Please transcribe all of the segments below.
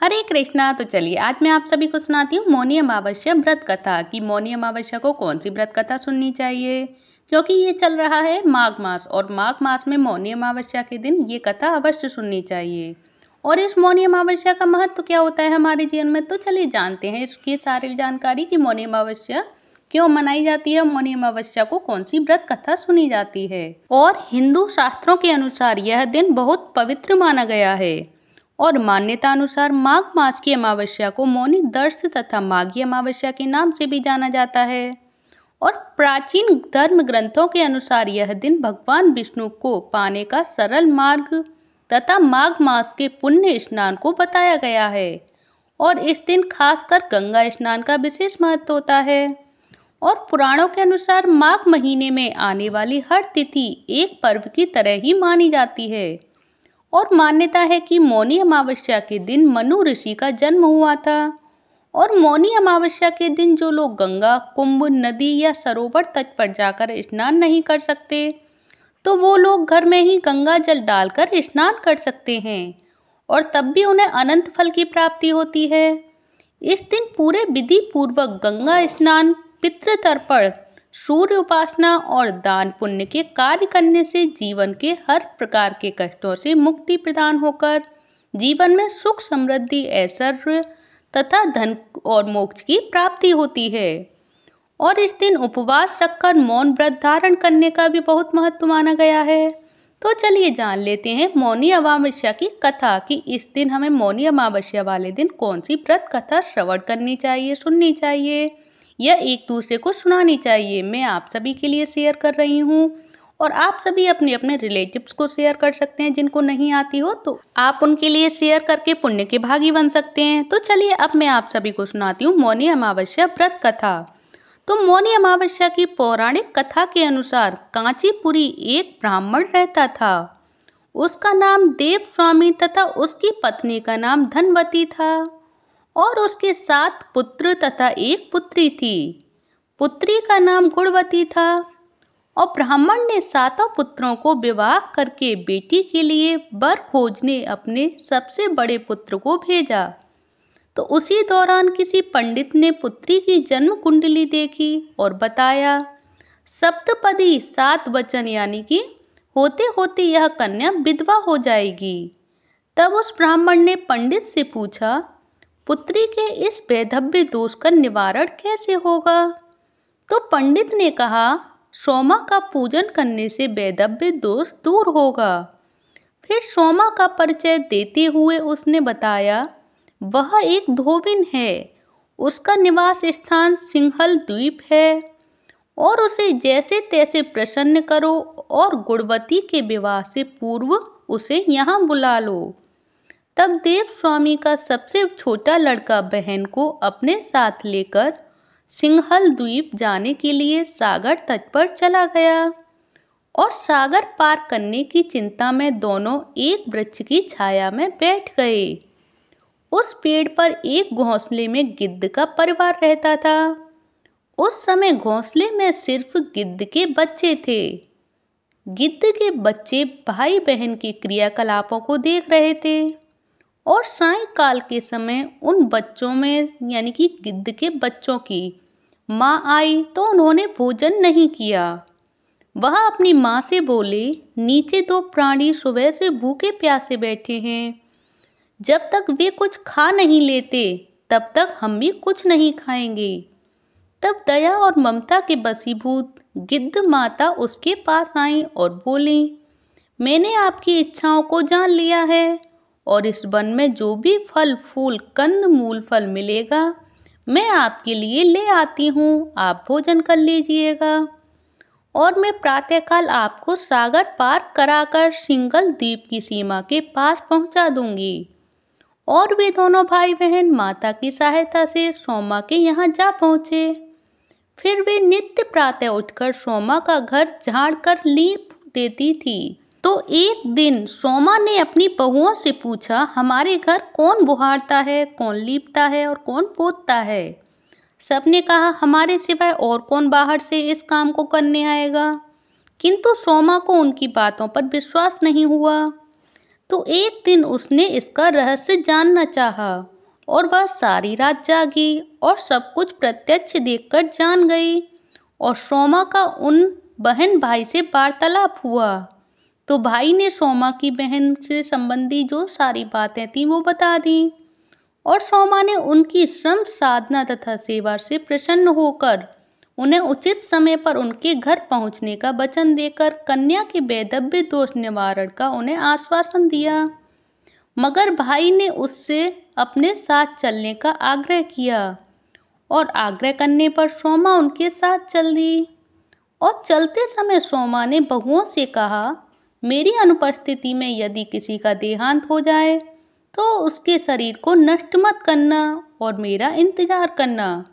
हरे कृष्णा। तो चलिए आज मैं आप सभी को सुनाती हूँ मौनी अमावस्या व्रत कथा कि मौनी अमावस्या को कौन सी व्रत कथा सुननी चाहिए, क्योंकि ये चल रहा है माघ मास और माघ मास में मौनी अमावस्या के दिन ये कथा अवश्य सुननी चाहिए। और इस मौनी अमावस्या का महत्व क्या होता है हमारे जीवन में, तो चलिए जानते हैं इसकी सारी जानकारी कि मौनी अमावस्या क्यों मनाई जाती है, मौनी अमावस्या को कौन सी व्रत कथा सुनी जाती है। और हिंदू शास्त्रों के अनुसार यह दिन बहुत पवित्र माना गया है और मान्यता अनुसार माघ मास की अमावस्या को मौनी दर्श तथा माघी अमावस्या के नाम से भी जाना जाता है। और प्राचीन धर्म ग्रंथों के अनुसार यह दिन भगवान विष्णु को पाने का सरल मार्ग तथा माघ मास के पुण्य स्नान को बताया गया है। और इस दिन खासकर गंगा स्नान का विशेष महत्व होता है। और पुराणों के अनुसार माघ महीने में आने वाली हर तिथि एक पर्व की तरह ही मानी जाती है। और मान्यता है कि मौनी अमावस्या के दिन मनु ऋषि का जन्म हुआ था। और मौनी अमावस्या के दिन जो लोग गंगा, कुंभ, नदी या सरोवर तट पर जाकर स्नान नहीं कर सकते, तो वो लोग घर में ही गंगा जल डालकर स्नान कर सकते हैं और तब भी उन्हें अनंत फल की प्राप्ति होती है। इस दिन पूरे विधि पूर्वक गंगा स्नान, पितृ तर्पण, सूर्य उपासना और दान पुण्य के कार्य करने से जीवन के हर प्रकार के कष्टों से मुक्ति प्रदान होकर जीवन में सुख, समृद्धि, ऐश्वर्य तथा धन और मोक्ष की प्राप्ति होती है। और इस दिन उपवास रखकर मौन व्रत धारण करने का भी बहुत महत्व माना गया है। तो चलिए जान लेते हैं मौनी अमावस्या की कथा कि इस दिन हमें मौनी अमावस्या वाले दिन कौन सी व्रत कथा श्रवण करनी चाहिए, सुननी चाहिए या एक दूसरे को सुनानी चाहिए। मैं आप सभी के लिए शेयर कर रही हूँ और आप सभी अपने अपने रिलेटिव्स को शेयर कर सकते हैं। जिनको नहीं आती हो तो आप उनके लिए शेयर करके पुण्य के भागी बन सकते हैं। तो चलिए अब मैं आप सभी को सुनाती हूँ मौनी अमावस्या व्रत कथा। तो मौनी अमावस्या की पौराणिक कथा के अनुसार कांचीपुरी एक ब्राह्मण रहता था। उसका नाम देव स्वामी तथा उसकी पत्नी का नाम धनवती था और उसके 7 पुत्र तथा एक पुत्री थी। पुत्री का नाम गुणवती था। और ब्राह्मण ने 7 पुत्रों को विवाह करके बेटी के लिए वर खोजने अपने सबसे बड़े पुत्र को भेजा। तो उसी दौरान किसी पंडित ने पुत्री की जन्म कुंडली देखी और बताया, सप्तपदी 7 वचन यानी कि होते होते यह कन्या विधवा हो जाएगी। तब उस ब्राह्मण ने पंडित से पूछा, पुत्री के इस वैधव्य दोष का निवारण कैसे होगा? तो पंडित ने कहा, सोमा का पूजन करने से वैधव्य दोष दूर होगा। फिर सोमा का परिचय देते हुए उसने बताया, वह एक धोबिन है, उसका निवास स्थान सिंहल द्वीप है और उसे जैसे तैसे प्रसन्न करो और गुणवती के विवाह से पूर्व उसे यहाँ बुला लो। तब देव स्वामी का सबसे छोटा लड़का बहन को अपने साथ लेकर सिंहल द्वीप जाने के लिए सागर तट पर चला गया। और सागर पार करने की चिंता में दोनों एक वृक्ष की छाया में बैठ गए। उस पेड़ पर एक घोंसले में गिद्ध का परिवार रहता था। उस समय घोंसले में सिर्फ गिद्ध के बच्चे थे। गिद्ध के बच्चे भाई बहन के क्रियाकलापों को देख रहे थे। और सायंकाल के समय उन बच्चों में यानी कि गिद्ध के बच्चों की माँ आई तो उन्होंने भोजन नहीं किया। वह अपनी माँ से बोले, नीचे 2 प्राणी सुबह से भूखे प्यासे बैठे हैं, जब तक वे कुछ खा नहीं लेते तब तक हम भी कुछ नहीं खाएंगे। तब दया और ममता के वशीभूत गिद्ध माता उसके पास आई और बोली, मैंने आपकी इच्छाओं को जान लिया है और इस वन में जो भी फल फूल कंद मूल फल मिलेगा मैं आपके लिए ले आती हूँ, आप भोजन कर लीजिएगा और मैं प्रातःकाल आपको सागर पार कराकर सिंहल द्वीप की सीमा के पास पहुँचा दूंगी। और वे दोनों भाई बहन माता की सहायता से सोमा के यहाँ जा पहुँचे। फिर वे नित्य प्रातः उठकर सोमा का घर झाड़ कर लीप देती थी। तो एक दिन सोमा ने अपनी बहुओं से पूछा, हमारे घर कौन बुहारता है, कौन लीपता है और कौन पोतता है? सबने कहा, हमारे सिवाय और कौन बाहर से इस काम को करने आएगा? किंतु सोमा को उनकी बातों पर विश्वास नहीं हुआ। तो एक दिन उसने इसका रहस्य जानना चाहा और वह सारी रात जागी और सब कुछ प्रत्यक्ष देखकर जान गई। और सोमा का उन बहन भाई से वार्तालाप हुआ। तो भाई ने सोमा की बहन से संबंधी जो सारी बातें थीं वो बता दी और सोमा ने उनकी श्रम साधना तथा सेवा से प्रसन्न होकर उन्हें उचित समय पर उनके घर पहुंचने का वचन देकर कन्या के वैधव्य दोष निवारण का उन्हें आश्वासन दिया। मगर भाई ने उससे अपने साथ चलने का आग्रह किया और आग्रह करने पर सोमा उनके साथ चल दी। और चलते समय सोमा ने बहुओं से कहा, मेरी अनुपस्थिति में यदि किसी का देहांत हो जाए तो उसके शरीर को नष्ट मत करना और मेरा इंतजार करना।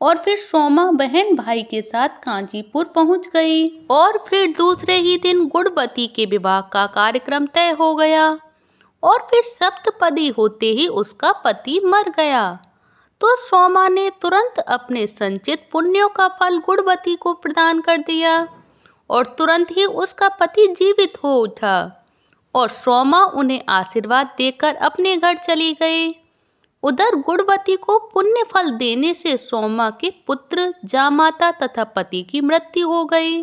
और फिर सोमा बहन भाई के साथ कांचीपुर पहुंच गई। और फिर दूसरे ही दिन गुड़बती के विवाह का कार्यक्रम तय हो गया। और फिर सप्तपदी होते ही उसका पति मर गया। तो सोमा ने तुरंत अपने संचित पुण्यों का फल गुड़बती को प्रदान कर दिया और तुरंत ही उसका पति जीवित हो उठा। और सोमा उन्हें आशीर्वाद देकर अपने घर चली गई। उधर गुड़बती को पुण्य फल देने से सोमा के पुत्र, जामाता तथा पति की मृत्यु हो गई।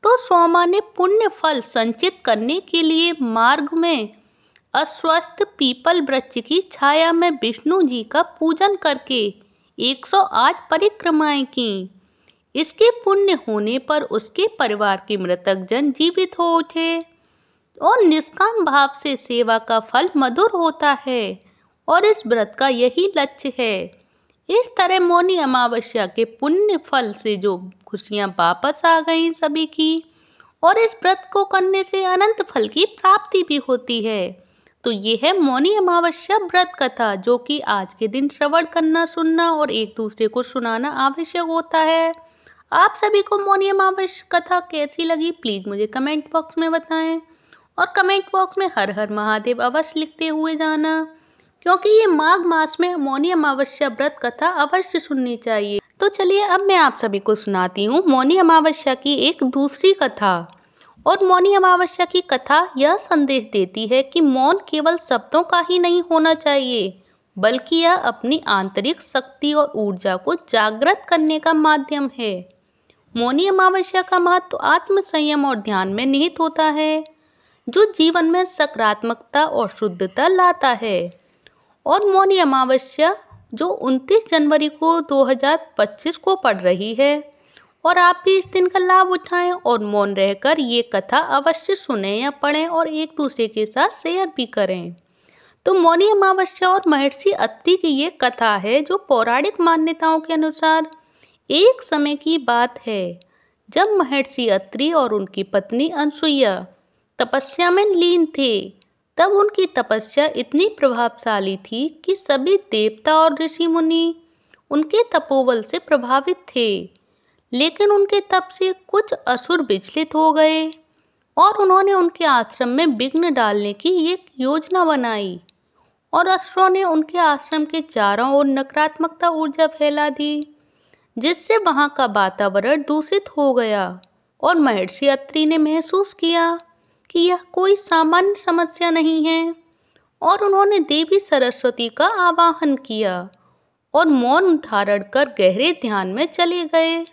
तो सोमा ने पुण्य फल संचित करने के लिए मार्ग में अस्वस्थ पीपल वृक्ष की छाया में विष्णु जी का पूजन करके 108 परिक्रमाएं की। इसके पुण्य होने पर उसके परिवार के मृतक जन जीवित हो उठे और निष्काम भाव से सेवा का फल मधुर होता है और इस व्रत का यही लक्ष्य है। इस तरह मौनी अमावस्या के पुण्य फल से जो खुशियां वापस आ गईं सभी की और इस व्रत को करने से अनंत फल की प्राप्ति भी होती है। तो ये है मौनी अमावस्या व्रत कथा, जो कि आज के दिन श्रवण करना, सुनना और एक दूसरे को सुनाना आवश्यक होता है। आप सभी को मौनी अमावस्या कथा कैसी लगी प्लीज़ मुझे कमेंट बॉक्स में बताएं और कमेंट बॉक्स में हर हर महादेव अवश्य लिखते हुए जाना, क्योंकि ये माघ मास में मौनी अमावस्या व्रत कथा अवश्य सुननी चाहिए। तो चलिए अब मैं आप सभी को सुनाती हूँ मौनी अमावस्या की एक दूसरी कथा। और मौनी अमावस्या की कथा यह संदेश देती है कि मौन केवल शब्दों का ही नहीं होना चाहिए, बल्कि यह अपनी आंतरिक शक्ति और ऊर्जा को जागृत करने का माध्यम है। मौनी अमावस्या का महत्व आत्म संयम और ध्यान में निहित होता है, जो जीवन में सकारात्मकता और शुद्धता लाता है। और मौनी अमावस्या जो 29 जनवरी को 2025 को पड़ रही है और आप भी इस दिन का लाभ उठाएं और मौन रहकर ये कथा अवश्य सुने या पढ़ें और एक दूसरे के साथ शेयर भी करें। तो मौनी अमावस्या और महर्षि अत्रि की ये कथा है, जो पौराणिक मान्यताओं के अनुसार एक समय की बात है जब महर्षि अत्रि और उनकी पत्नी अनसुईया तपस्या में लीन थे। तब उनकी तपस्या इतनी प्रभावशाली थी कि सभी देवता और ऋषि मुनि उनके तपोबल से प्रभावित थे। लेकिन उनके तप से कुछ असुर विचलित हो गए और उन्होंने उनके आश्रम में विघ्न डालने की एक योजना बनाई और असुरों ने उनके आश्रम के चारों ओर नकारात्मकता ऊर्जा फैला दी, जिससे वहां का वातावरण दूषित हो गया। और महर्षि अत्रि ने महसूस किया कि यह कोई सामान्य समस्या नहीं है और उन्होंने देवी सरस्वती का आवाहन किया और मौन धारण कर गहरे ध्यान में चले गए।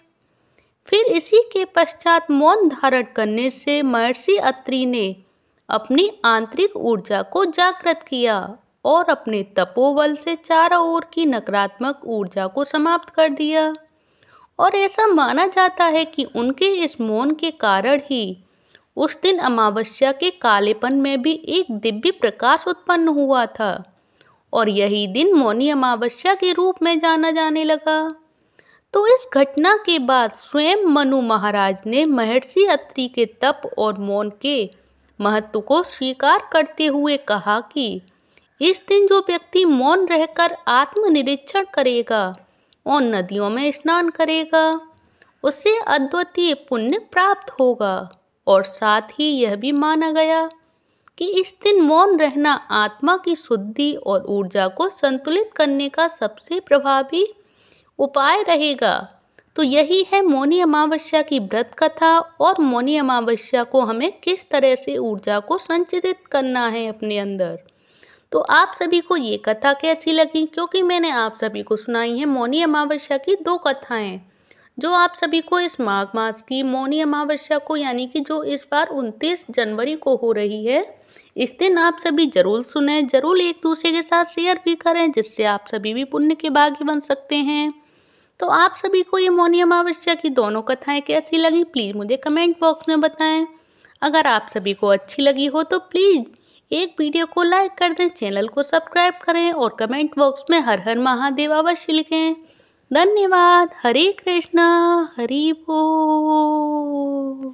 फिर इसी के पश्चात मौन धारण करने से महर्षि अत्रि ने अपनी आंतरिक ऊर्जा को जागृत किया और अपने तपोबल से चारों ओर की नकारात्मक ऊर्जा को समाप्त कर दिया। और ऐसा माना जाता है कि उनके इस मौन के कारण ही उस दिन अमावस्या के कालेपन में भी एक दिव्य प्रकाश उत्पन्न हुआ था और यही दिन मौनी अमावस्या के रूप में जाना जाने लगा। तो इस घटना के बाद स्वयं मनु महाराज ने महर्षि अत्रि के तप और मौन के महत्व को स्वीकार करते हुए कहा कि इस दिन जो व्यक्ति मौन रहकर आत्मनिरीक्षण करेगा और नदियों में स्नान करेगा, उसे अद्वितीय पुण्य प्राप्त होगा। और साथ ही यह भी माना गया कि इस दिन मौन रहना आत्मा की शुद्धि और ऊर्जा को संतुलित करने का सबसे प्रभावी उपाय रहेगा। तो यही है मौनी अमावस्या की व्रत कथा और मौनी अमावस्या को हमें किस तरह से ऊर्जा को संचित करना है अपने अंदर। तो आप सभी को ये कथा कैसी लगी, क्योंकि मैंने आप सभी को सुनाई है मौनी अमावस्या की 2 कथाएं, जो आप सभी को इस माघ मास की मौनी अमावस्या को, यानी कि जो इस बार 29 जनवरी को हो रही है, इस दिन आप सभी जरूर सुने, जरूर एक दूसरे के साथ शेयर भी करें, जिससे आप सभी भी पुण्य के भागी बन सकते हैं। तो आप सभी को ये मौनी अमावस्या की दोनों कथाएं कैसी लगी, प्लीज़ मुझे कमेंट बॉक्स में बताएं। अगर आप सभी को अच्छी लगी हो तो प्लीज़ एक वीडियो को लाइक कर दें, चैनल को सब्सक्राइब करें और कमेंट बॉक्स में हर हर महादेव अवश्य लिखें। धन्यवाद। हरे कृष्णा, हरि बोल।